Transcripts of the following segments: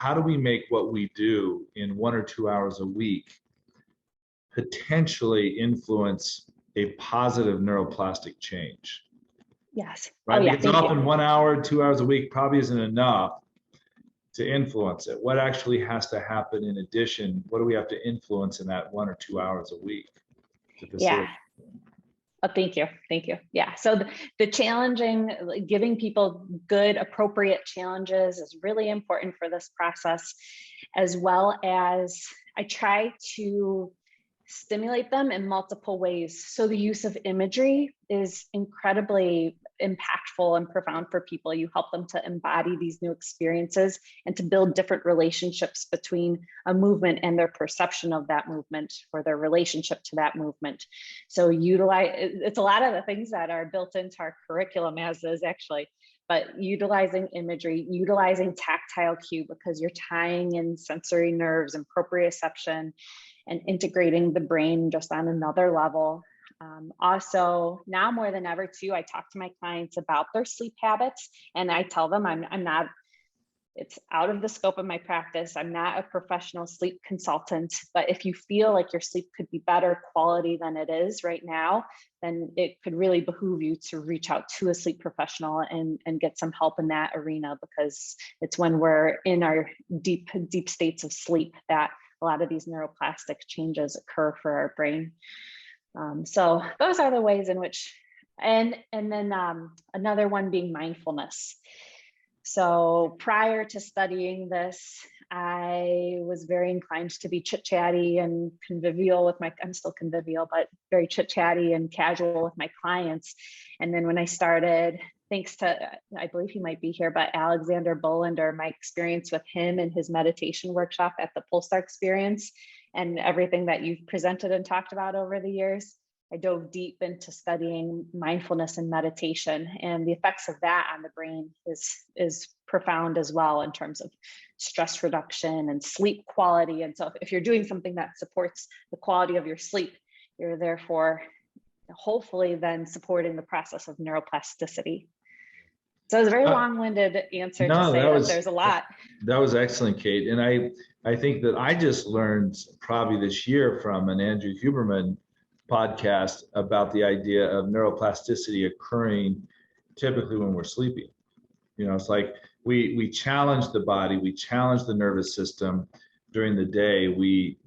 how do we make what we do in 1 or 2 hours a week potentially influence a positive neuroplastic change? Yes. Right? Oh, yeah. Because often 1 hour, 2 hours a week probably isn't enough to influence it. What actually has to happen in addition? What do we have to influence in that 1 or 2 hours a week to facilitate? Yeah. Oh, thank you. Thank you. Yeah. So the challenging, giving people good, appropriate challenges is really important for this process, as well as I try to stimulate them in multiple ways. So the use of imagery is incredibly impactful and profound for people. You help them to embody these new experiences and to build different relationships between a movement and their perception of that movement or their relationship to that movement. So it's a lot of the things that are built into our curriculum as is actually, but utilizing imagery, utilizing tactile cue, because you're tying in sensory nerves and proprioception and integrating the brain just on another level. Also, now more than ever too, I talk to my clients about their sleep habits, and I tell them I'm not, it's out of the scope of my practice. I'm not a professional sleep consultant, but if you feel like your sleep could be better quality than it is right now, then it could really behoove you to reach out to a sleep professional and get some help in that arena, because it's when we're in our deep states of sleep that a lot of these neuroplastic changes occur for our brain. So those are the ways in which, and then another one being mindfulness. So prior to studying this, I was very inclined to be chit-chatty and convivial with I'm still convivial, but very chit-chatty and casual with my clients. And then when I started, thanks to, I believe he might be here, but Alexander Bolander, my experience with him and his meditation workshop at the Polestar experience and everything that you've presented and talked about over the years, I dove deep into studying mindfulness and meditation, and the effects of that on the brain is profound as well in terms of stress reduction and sleep quality. And so if you're doing something that supports the quality of your sleep, you're therefore hopefully then supporting the process of neuroplasticity. So it's a very long-winded answer to say that there's a lot. That was excellent, Kate. And I think that I just learned probably this year from an Andrew Huberman podcast about the idea of neuroplasticity occurring typically when we're sleeping. You know, it's like we challenge the body, we challenge the nervous system during the day. We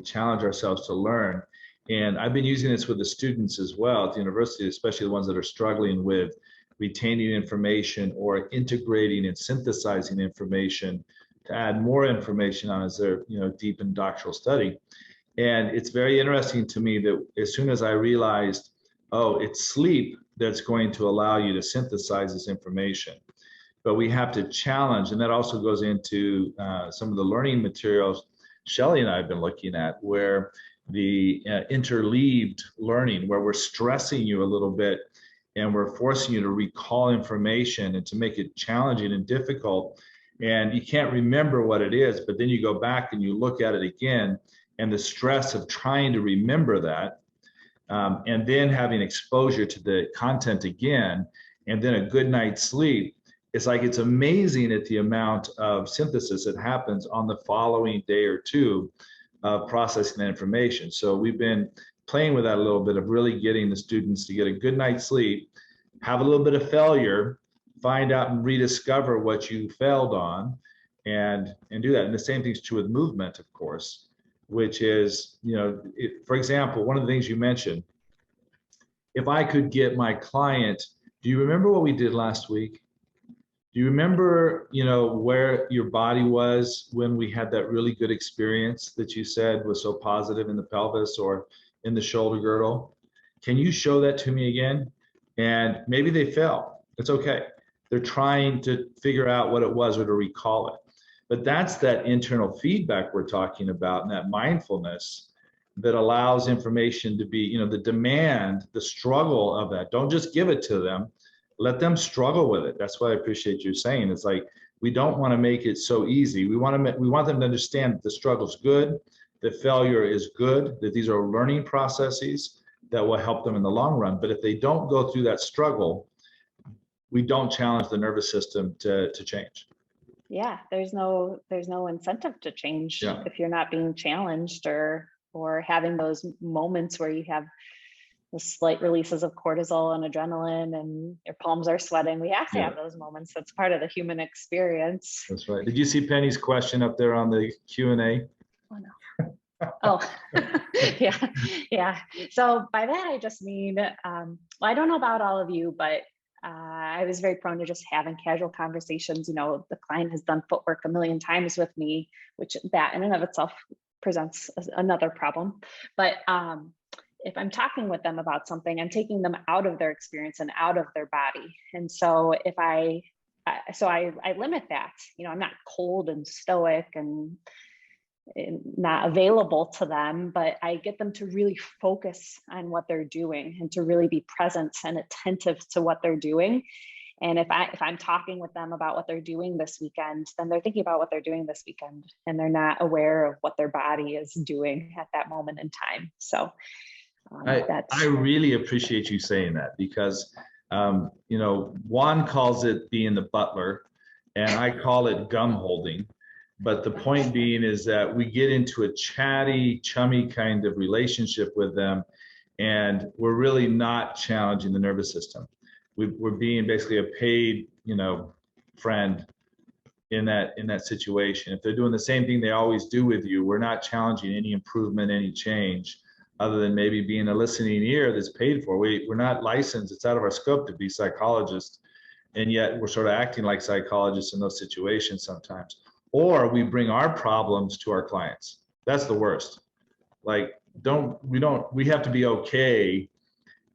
challenge ourselves to learn. And I've been using this with the students as well at the university, especially the ones that are struggling with retaining information or integrating and synthesizing information to add more information on as they're deep in doctoral study. And it's very interesting to me that as soon as I realized, oh, it's sleep that's going to allow you to synthesize this information, but we have to challenge, and that also goes into some of the learning materials Shelley and I have been looking at, where the interleaved learning, where we're stressing you a little bit and we're forcing you to recall information and to make it challenging and difficult. And you can't remember what it is, but then you go back and you look at it again, and the stress of trying to remember that, and then having exposure to the content again, and then a good night's sleep, it's like it's amazing at the amount of synthesis that happens on the following day or two of processing that information. So we've been playing with that a little bit of really getting the students to get a good night's sleep, have a little bit of failure, find out and rediscover what you failed on, and do that. And the same thing's true with movement, of course, which is, for example, one of the things you mentioned, if I could get my client, do you remember what we did last week? Do you remember, where your body was when we had that really good experience that you said was so positive in the pelvis or in the shoulder girdle? Can you show that to me again? And maybe they fell. It's okay. They're trying to figure out what it was or to recall it. But that's that internal feedback we're talking about, and that mindfulness that allows information to be, the demand, the struggle of that. Don't just give it to them. Let them struggle with it. That's what I appreciate you saying. It's like, we don't want to make it so easy. We want them to understand that the struggle's good, that failure is good, that these are learning processes that will help them in the long run. But if they don't go through that struggle, we don't challenge the nervous system to change. Yeah, there's no incentive to change Yeah. if you're not being challenged or having those moments where you have the slight releases of cortisol and adrenaline and your palms are sweating. We have to Yeah. have those moments. That's part of the human experience. That's right. Did you see Penny's question up there on the Q&A? Oh no. Oh, yeah, yeah. So by that, I just mean, well, I don't know about all of you, but I was very prone to just having casual conversations. You know, the client has done footwork a million times with me, which that in and of itself presents another problem. But if I'm talking with them about something, I'm taking them out of their experience and out of their body. And so if I limit that, you know, I'm not cold and stoic and not available to them, but I get them to really focus on what they're doing and to really be present and attentive to what they're doing. And if I'm talking with them about what they're doing this weekend, then they're thinking about what they're doing this weekend and they're not aware of what their body is doing at that moment in time. So I really appreciate you saying that because, you know, Juan calls it being the butler and I call it gum holding. But the point being is that we get into a chatty, chummy kind of relationship with them, and we're really not challenging the nervous system. We're being basically a paid, you know, friend in that situation. If they're doing the same thing they always do with you, we're not challenging any improvement, any change, other than maybe being a listening ear that's paid for. We're not licensed. It's out of our scope to be psychologists, and yet we're sort of acting like psychologists in those situations sometimes. Or we bring our problems to our clients. That's the worst. Like, we have to be okay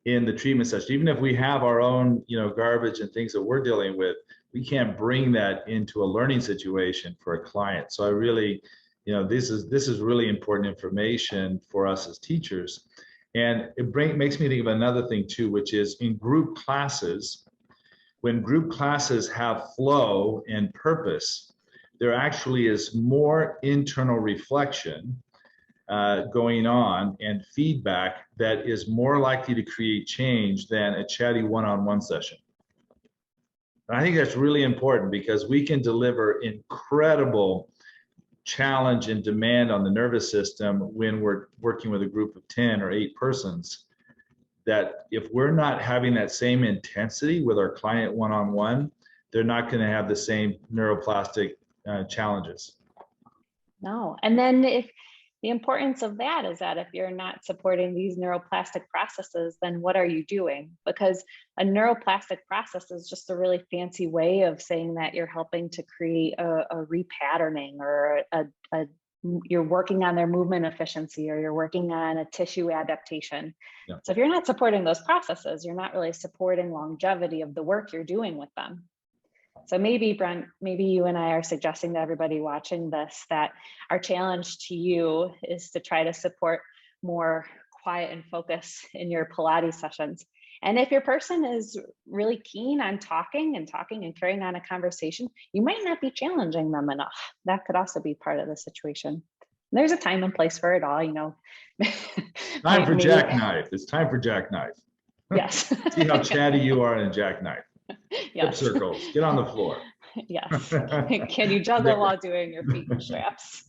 in the treatment session. Even if we have our own, you know, garbage and things that we're dealing with, we can't bring that into a learning situation for a client. So I really, you know, this is really important information for us as teachers. And it makes me think of another thing too, which is in group classes, when group classes have flow and purpose, there actually is more internal reflection going on and feedback that is more likely to create change than a chatty one-on-one session. And I think that's really important because we can deliver incredible challenge and demand on the nervous system when we're working with a group of 10 or 8 persons, that if we're not having that same intensity with our client one-on-one, they're not going to have the same neuroplastic challenges. No. And then if the importance of that is that if you're not supporting these neuroplastic processes, then what are you doing? Because a neuroplastic process is just a really fancy way of saying that you're helping to create a repatterning or you're working on their movement efficiency or you're working on a tissue adaptation. Yeah. So if you're not supporting those processes, you're not really supporting longevity of the work you're doing with them. So maybe, Brent, maybe you and I are suggesting to everybody watching this that our challenge to you is to try to support more quiet and focus in your Pilates sessions. And if your person is really keen on talking and carrying on a conversation, you might not be challenging them enough. That could also be part of the situation. There's a time and place for it all, you know. Time for jackknife. It's time for jackknife. Yes. See how chatty you are in a jackknife. Yes. Hip circles. Get on the floor. Yes. Can you juggle while doing your feet and straps?